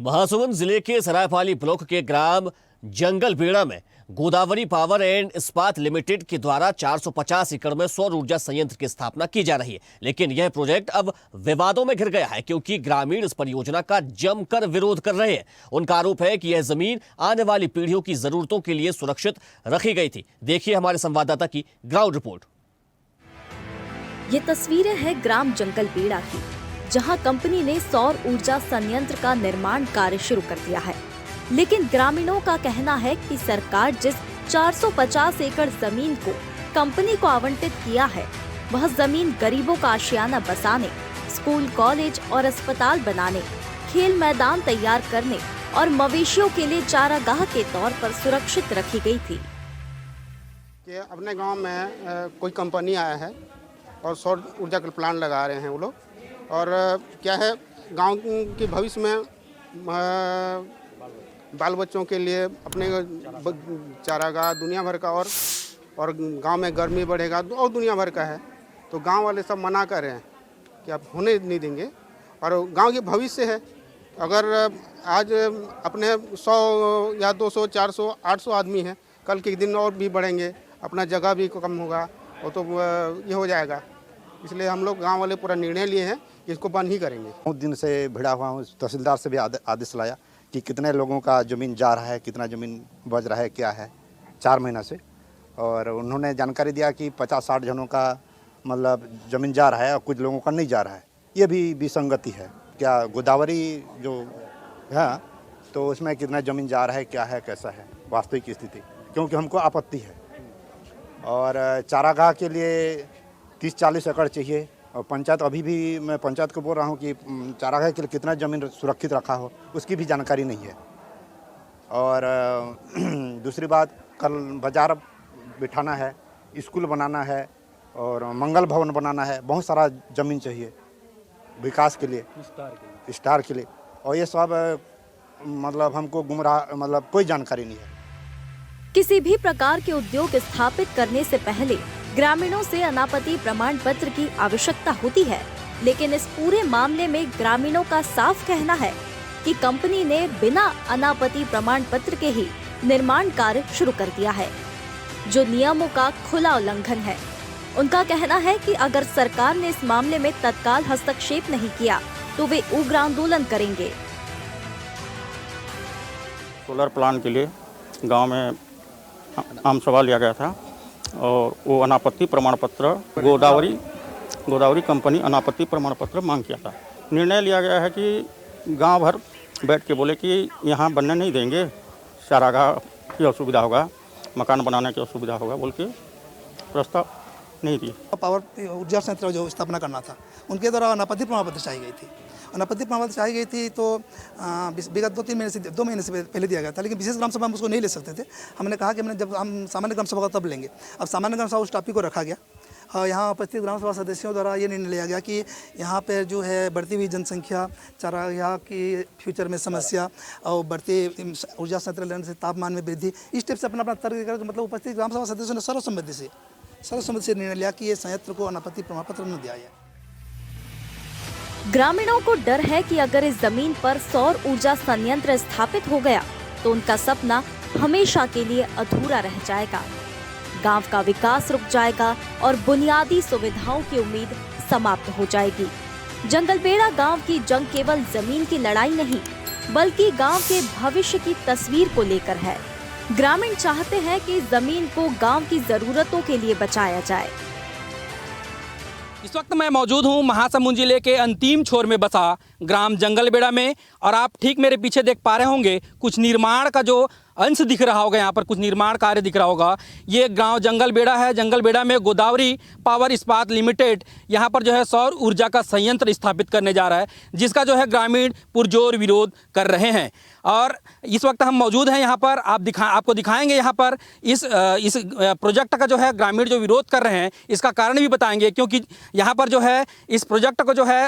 महासमुंद जिले के सरायपाली ब्लॉक के ग्राम जंगलबेड़ा में गोदावरी पावर एंड इस्पात लिमिटेड के द्वारा 450 एकड़ में सौर ऊर्जा संयंत्र की स्थापना की जा रही है। लेकिन यह प्रोजेक्ट अब विवादों में घिर गया है क्योंकि ग्रामीण इस परियोजना का जमकर विरोध कर रहे हैं। उनका आरोप है कि यह जमीन आने वाली पीढ़ियों की जरूरतों के लिए सुरक्षित रखी गई थी। देखिए हमारे संवाददाता की ग्राउंड रिपोर्ट। ये तस्वीरें हैं ग्राम जंगलबेड़ा की, जहां कंपनी ने सौर ऊर्जा संयंत्र का निर्माण कार्य शुरू कर दिया है। लेकिन ग्रामीणों का कहना है कि सरकार जिस 450 एकड़ जमीन को कंपनी को आवंटित किया है, वह जमीन गरीबों का आशियाना बसाने, स्कूल, कॉलेज और अस्पताल बनाने, खेल मैदान तैयार करने और मवेशियों के लिए चारागाह के तौर पर सुरक्षित रखी गई थी। कि अपने गांव में कोई कंपनी आया है और सौर ऊर्जा का प्लांट लगा रहे हैं वो लोग। और क्या है, गांव के भविष्य में बाल बच्चों के लिए अपने चारागाह दुनिया भर का और गांव में गर्मी बढ़ेगा और दुनिया भर का है, तो गांव वाले सब मना कर रहे हैं कि आप होने नहीं देंगे। और गांव के भविष्य है, अगर आज अपने 100 या 200 400 800 आदमी हैं, कल के दिन और भी बढ़ेंगे, अपना जगह भी कम होगा, वो तो ये हो जाएगा। इसलिए हम लोग गांव वाले पूरा निर्णय लिए हैं कि इसको बंद ही करेंगे। बहुत दिन से भिड़ा हुआ हूँ, तहसीलदार से भी आदेश लाया कि कितने लोगों का ज़मीन जा रहा है, कितना ज़मीन बच रहा है, क्या है, 4 महीना से। और उन्होंने जानकारी दिया कि 50-60 जनों का मतलब ज़मीन जा रहा है और कुछ लोगों का नहीं जा रहा है। ये भी विसंगति है। क्या गोदावरी जो है तो उसमें कितना ज़मीन जा रहा है, क्या है, कैसा है वास्तविक स्थिति, क्योंकि हमको आपत्ति है। और चारागाह के लिए 30-40 एकड़ चाहिए। और पंचायत, अभी भी मैं पंचायत को बोल रहा हूँ कि चारागाह के लिए कितना ज़मीन सुरक्षित रखा हो, उसकी भी जानकारी नहीं है। और दूसरी बात, कल बाज़ार बिठाना है, स्कूल बनाना है और मंगल भवन बनाना है, बहुत सारा ज़मीन चाहिए विकास के लिए, विस्तार के लिए। और ये सब मतलब हमको गुमराह, मतलब कोई जानकारी नहीं है। किसी भी प्रकार के उद्योग स्थापित करने से पहले ग्रामीणों से अनापत्ति प्रमाण पत्र की आवश्यकता होती है, लेकिन इस पूरे मामले में ग्रामीणों का साफ कहना है कि कंपनी ने बिना अनापत्ति प्रमाण पत्र के ही निर्माण कार्य शुरू कर दिया है, जो नियमों का खुला उल्लंघन है। उनका कहना है कि अगर सरकार ने इस मामले में तत्काल हस्तक्षेप नहीं किया तो वे उग्र आंदोलन करेंगे। सोलर प्लांट के लिए गांव में आम सभा लिया गया था और वो अनापत्ति प्रमाण पत्र गोदावरी कंपनी अनापत्ति प्रमाण पत्र मांग किया था। निर्णय लिया गया है कि गांव भर बैठ के बोले कि यहाँ बनने नहीं देंगे, चारागाह की असुविधा होगा, मकान बनाने की असुविधा होगा, बोल के प्रस्ताव नहीं दिए। पावर ऊर्जा संयंत्र जो स्थापना करना था, उनके द्वारा अनापत्ति प्रमाण पत्र चाहिए गई थी। अनापत्ति प्रमाण पत्र चाहिए गई थी तो विगत 2 महीने से पहले दिया गया था, लेकिन विशेष ग्राम सभा हम उसको नहीं ले सकते थे। हमने कहा कि जब हम सामान्य ग्राम सभा का तब लेंगे। अब सामान्य ग्राम सभा उस टॉपिक को रखा गया और यहाँ उपस्थित ग्राम सभा सदस्यों द्वारा ये निर्णय लिया गया कि यहाँ पर जो है बढ़ती हुई जनसंख्या, चारागाह की फ्यूचर में समस्या और बढ़ती ऊर्जा संयंत्र लेने से तापमान में वृद्धि, इस टाइप से अपना तर्क कर, मतलब उपस्थित ग्राम सभा सदस्यों ने सर्वसम्मति से निर्णय लिया कि ये संयंत्र को अनापत्ति प्रमाण पत्र न दिया जाए। ग्रामीणों को डर है कि अगर इस जमीन पर सौर ऊर्जा संयंत्र स्थापित हो गया तो उनका सपना हमेशा के लिए अधूरा रह जाएगा। गांव का विकास रुक जाएगा और बुनियादी सुविधाओं की उम्मीद समाप्त हो जाएगी। जंगलबेड़ा गांव की जंग केवल जमीन की लड़ाई नहीं, बल्कि गांव के भविष्य की तस्वीर को लेकर है। ग्रामीण चाहते हैं कि जमीन को गांव की जरूरतों के लिए बचाया जाए। इस वक्त मैं मौजूद हूं महासमुंद जिले के अंतिम छोर में बसा ग्राम जंगलबेड़ा में और आप ठीक मेरे पीछे देख पा रहे होंगे कुछ निर्माण का जो अंश दिख रहा होगा, यहाँ पर कुछ निर्माण कार्य दिख रहा होगा। ये गांव जंगलबेड़ा है। जंगलबेड़ा में गोदावरी पावर इस्पात लिमिटेड यहाँ पर जो है सौर ऊर्जा का संयंत्र स्थापित करने जा रहा है, जिसका जो है ग्रामीण पुरजोर विरोध कर रहे हैं। और इस वक्त हम मौजूद हैं यहाँ पर, आपको दिखाएंगे यहाँ पर इस प्रोजेक्ट का जो है ग्रामीण जो विरोध कर रहे हैं, इसका कारण भी बताएंगे। क्योंकि यहाँ पर जो है इस प्रोजेक्ट को जो है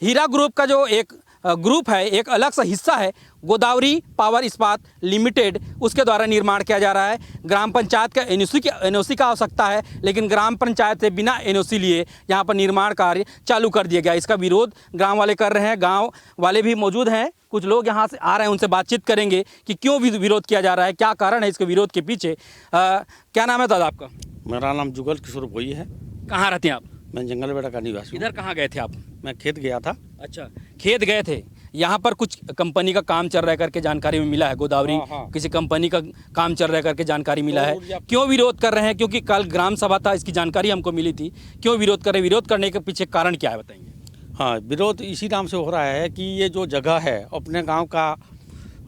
हीरा ग्रुप का जो एक ग्रुप है, एक अलग सा हिस्सा है गोदावरी पावर इस्पात लिमिटेड, उसके द्वारा निर्माण किया जा रहा है। ग्राम पंचायत का एनओसी का आवश्यकता है, लेकिन ग्राम पंचायत से बिना एनओसी लिए यहाँ पर निर्माण कार्य चालू कर दिया गया। इसका विरोध ग्राम वाले कर रहे हैं। गांव वाले भी मौजूद हैं, कुछ लोग यहाँ से आ रहे हैं, उनसे बातचीत करेंगे कि क्यों विरोध किया जा रहा है, क्या कारण है इसके विरोध के पीछे। क्या नाम है दादा आपका? मेरा नाम जुगल किशोर भोई है। कहाँ रहते हैं आप? मैं जंगलबेड़ा का निवासी हूँ। इधर कहाँ गए थे आप? मैं खेत गया था। अच्छा, खेत गए थे। यहाँ पर कुछ कंपनी का काम चल रहा है करके जानकारी में मिला है, गोदावरी किसी कंपनी का काम चल रहा है करके जानकारी मिला है। क्यों विरोध कर रहे हैं? क्योंकि कल ग्राम सभा था, इसकी जानकारी हमको मिली थी। क्यों विरोध कर रहे हैं? विरोध करने के पीछे कारण क्या है, बताएंगे? हाँ, विरोध इसी नाम से हो रहा है कि ये जो जगह है अपने गांव का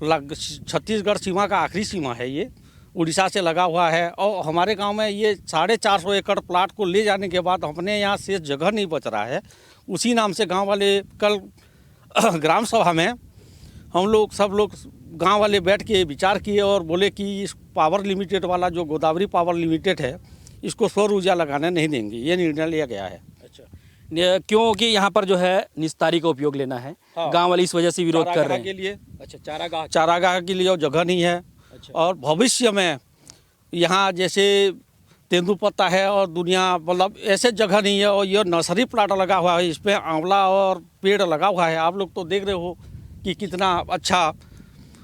छत्तीसगढ़ सीमा का आखिरी सीमा है, ये उड़ीसा से लगा हुआ है। और हमारे गांव में ये 450 एकड़ प्लाट को ले जाने के बाद अपने यहाँ से जगह नहीं बच रहा है। उसी नाम से गांव वाले कल ग्राम सभा में हम लोग सब लोग गांव वाले बैठ के विचार किए और बोले कि इस पावर लिमिटेड वाला जो गोदावरी पावर लिमिटेड है, इसको सौर ऊर्जा लगाने नहीं देंगे। ये निर्णय लिया गया है। अच्छा, क्योंकि यहाँ पर जो है निस्तारी का उपयोग लेना है। हाँ, गांव वाले इस वजह से विरोध कर रहे हैं के लिए। अच्छा, चारागाह के लिए जगह नहीं है। अच्छा। और भविष्य में यहाँ जैसे तेंदुपत्ता है और दुनिया मतलब ऐसे जगह नहीं है। और ये नर्सरी प्लाट लगा हुआ है, इस पर आंवला और पेड़ लगा हुआ है। आप लोग तो देख रहे हो कि कितना अच्छा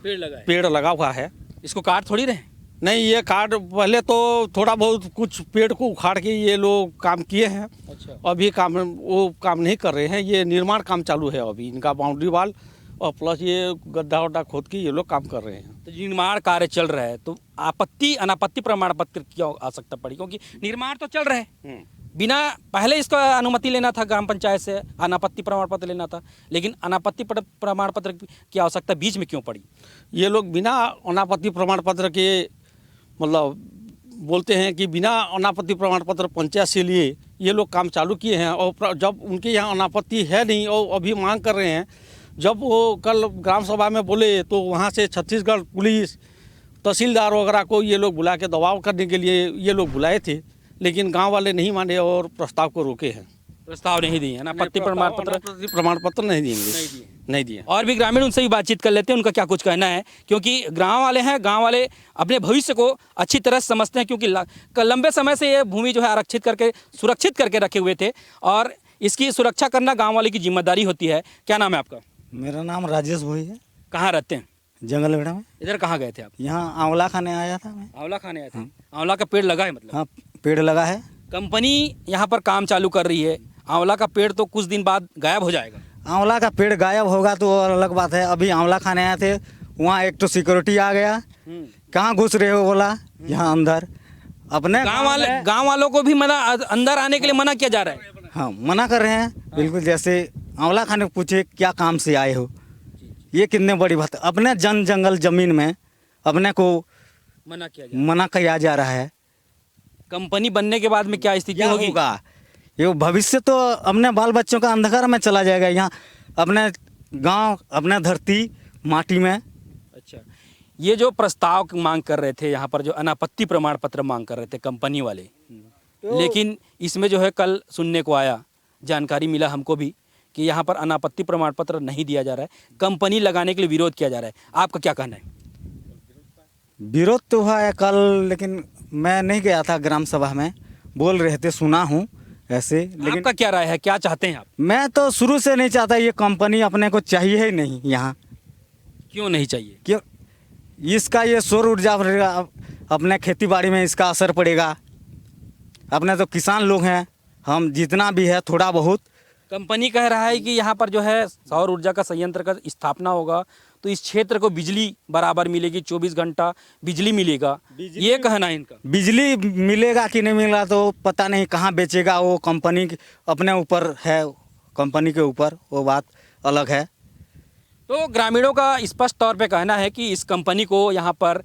पेड़ लगा हुआ है। इसको काट थोड़ी रहे? नहीं, ये काट पहले तो थोड़ा बहुत कुछ पेड़ को उखाड़ के ये लोग काम किए हैं। अच्छा। अभी वो काम नहीं कर रहे हैं। ये निर्माण काम चालू है अभी इनका, बाउंड्री वाल और प्लस ये गड्ढा वड्ढा खोद के ये लोग काम कर रहे हैं। तो निर्माण कार्य चल रहा है, तो अनापत्ति प्रमाण पत्र की आवश्यकता पड़ी? क्योंकि निर्माण तो चल रहा है, बिना पहले इसका अनुमति लेना था ग्राम पंचायत से, अनापत्ति प्रमाण पत्र लेना था। लेकिन अनापत्ति प्रमाण पत्र की आवश्यकता बीच में क्यों पड़ी? ये लोग बिना अनापत्ति प्रमाण पत्र के मतलब बोलते हैं कि बिना अनापत्ति प्रमाण पत्र पंचायत से लिए ये लोग काम चालू किए हैं। और जब उनके यहाँ अनापत्ति है नहीं और अभी मांग कर रहे हैं, जब वो कल ग्राम सभा में बोले तो वहाँ से छत्तीसगढ़ पुलिस तहसीलदार वगैरह को ये लोग बुला के दबाव करने के लिए ये लोग बुलाए थे, लेकिन गांव वाले नहीं माने और प्रस्ताव को रोके हैं। प्रस्ताव नहीं दिए, अनापत्ति प्रमाण पत्र नहीं देंगे, नहीं दिए। और भी ग्रामीण, उनसे भी बातचीत कर लेते हैं, उनका क्या कुछ कहना है। क्योंकि गांव वाले हैं, गांव वाले अपने भविष्य को अच्छी तरह समझते हैं। क्योंकि लंबे समय से ये भूमि जो है आरक्षित करके सुरक्षित करके रखे हुए थे और इसकी सुरक्षा करना गाँव वाले की जिम्मेदारी होती है। क्या नाम है आपका? मेरा नाम राजेश भोई है। कहाँ रहते हैं? जंगलबेड़ा में। इधर कहाँ गए थे आप? यहाँ आंवला खाने आया था मैं। आंवला खाने आए थे? आंवला का पेड़ लगा है मतलब? हाँ, पेड़ लगा है। कंपनी यहाँ पर काम चालू कर रही है, आंवला का पेड़ तो कुछ दिन बाद गायब हो जाएगा। आंवला का पेड़ गायब होगा तो और अलग बात है। अभी आंवला खाने आए थे, वहाँ एक तो सिक्योरिटी आ गया, कहाँ घुस रहे हो बोला, यहाँ अंदर अपने गाँव वालों को भी मना, अंदर आने के लिए मना किया जा रहा है। हाँ, मना कर रहे हैं बिल्कुल। जैसे आंवला खाने को पूछे क्या काम से आए हो, ये कितने बड़ी बात है। अपने जंगल जमीन में अपने को मना किया जा रहा है। कंपनी बनने के बाद में क्या स्थिति होगी? ये भविष्य तो अपने बाल बच्चों का अंधकार में चला जाएगा। यहाँ अपने गांव, अपने धरती माटी में। अच्छा, ये जो प्रस्ताव मांग कर रहे थे, यहाँ पर जो अनापत्ति प्रमाण पत्र मांग कर रहे थे कंपनी वाले, लेकिन इसमें जो है कल सुनने को आया, जानकारी मिला हमको भी कि यहाँ पर अनापत्ति प्रमाण पत्र नहीं दिया जा रहा है, कंपनी लगाने के लिए विरोध किया जा रहा है। आपका क्या कहना है? विरोध तो हुआ है कल, लेकिन मैं नहीं गया था ग्राम सभा में। बोल रहे थे, सुना हूँ ऐसे। लेकिन आपका क्या राय है, क्या चाहते हैं आप? मैं तो शुरू से नहीं चाहता, ये कंपनी अपने को चाहिए ही नहीं यहाँ। क्यों नहीं चाहिए? क्यों? इसका ये सौर ऊर्जा अपने खेती बाड़ी में इसका असर पड़ेगा। अपने तो किसान लोग हैं, हम जितना भी है थोड़ा बहुत। कंपनी कह रहा है कि यहाँ पर जो है सौर ऊर्जा का संयंत्र का स्थापना होगा तो इस क्षेत्र को बिजली बराबर मिलेगी, 24 घंटा बिजली मिलेगा, ये कहना है इनका। बिजली मिलेगा कि नहीं मिलेगा तो पता नहीं, कहाँ बेचेगा वो कंपनी अपने ऊपर है, कंपनी के ऊपर, वो बात अलग है। तो ग्रामीणों का स्पष्ट तौर पे कहना है कि इस कंपनी को यहाँ पर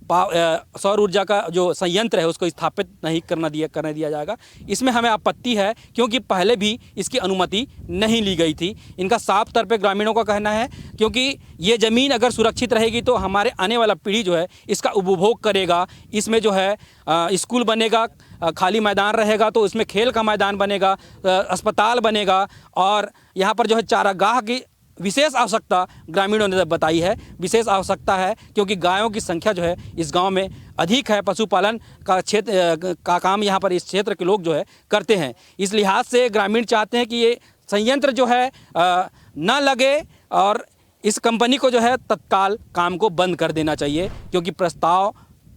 सौर ऊर्जा का जो संयंत्र है उसको स्थापित नहीं करने दिया जाएगा। इसमें हमें आपत्ति है क्योंकि पहले भी इसकी अनुमति नहीं ली गई थी। इनका साफ तौर पे ग्रामीणों का कहना है क्योंकि ये ज़मीन अगर सुरक्षित रहेगी तो हमारे आने वाला पीढ़ी जो है इसका उपभोग करेगा। इसमें जो है स्कूल बनेगा, खाली मैदान रहेगा तो इसमें खेल का मैदान बनेगा, अस्पताल बनेगा और यहाँ पर जो है चारागाह की विशेष आवश्यकता ग्रामीणों ने बताई है। विशेष आवश्यकता है क्योंकि गायों की संख्या जो है इस गांव में अधिक है। पशुपालन का क्षेत्र का काम यहाँ पर इस क्षेत्र के लोग जो है करते हैं। इस लिहाज से ग्रामीण चाहते हैं कि ये संयंत्र जो है न लगे और इस कंपनी को जो है तत्काल काम को बंद कर देना चाहिए, क्योंकि प्रस्ताव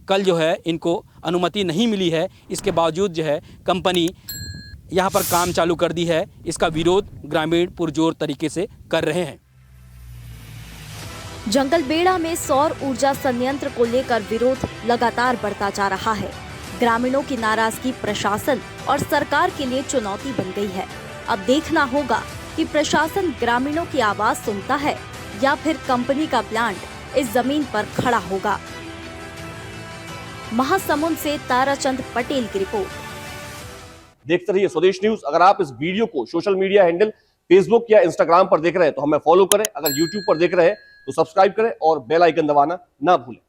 कल जो है इनको अनुमति नहीं मिली है। इसके बावजूद जो है कंपनी यहाँ पर काम चालू कर दी है। इसका विरोध ग्रामीण पुरजोर तरीके से कर रहे हैं। जंगलबेड़ा में सौर ऊर्जा संयंत्र को लेकर विरोध लगातार बढ़ता जा रहा है। ग्रामीणों की नाराजगी प्रशासन और सरकार के लिए चुनौती बन गई है। अब देखना होगा कि प्रशासन ग्रामीणों की आवाज सुनता है या फिर कंपनी का प्लांट इस जमीन पर खड़ा होगा। महासमुंद से ताराचंद पटेल की रिपोर्ट। देखते रहिए स्वदेश न्यूज। अगर आप इस वीडियो को सोशल मीडिया हैंडल फेसबुक या इंस्टाग्राम पर देख रहे हैं तो हमें फॉलो करें। अगर यूट्यूब पर देख रहे हैं तो सब्सक्राइब करें और बेल आइकन दबाना ना भूलें।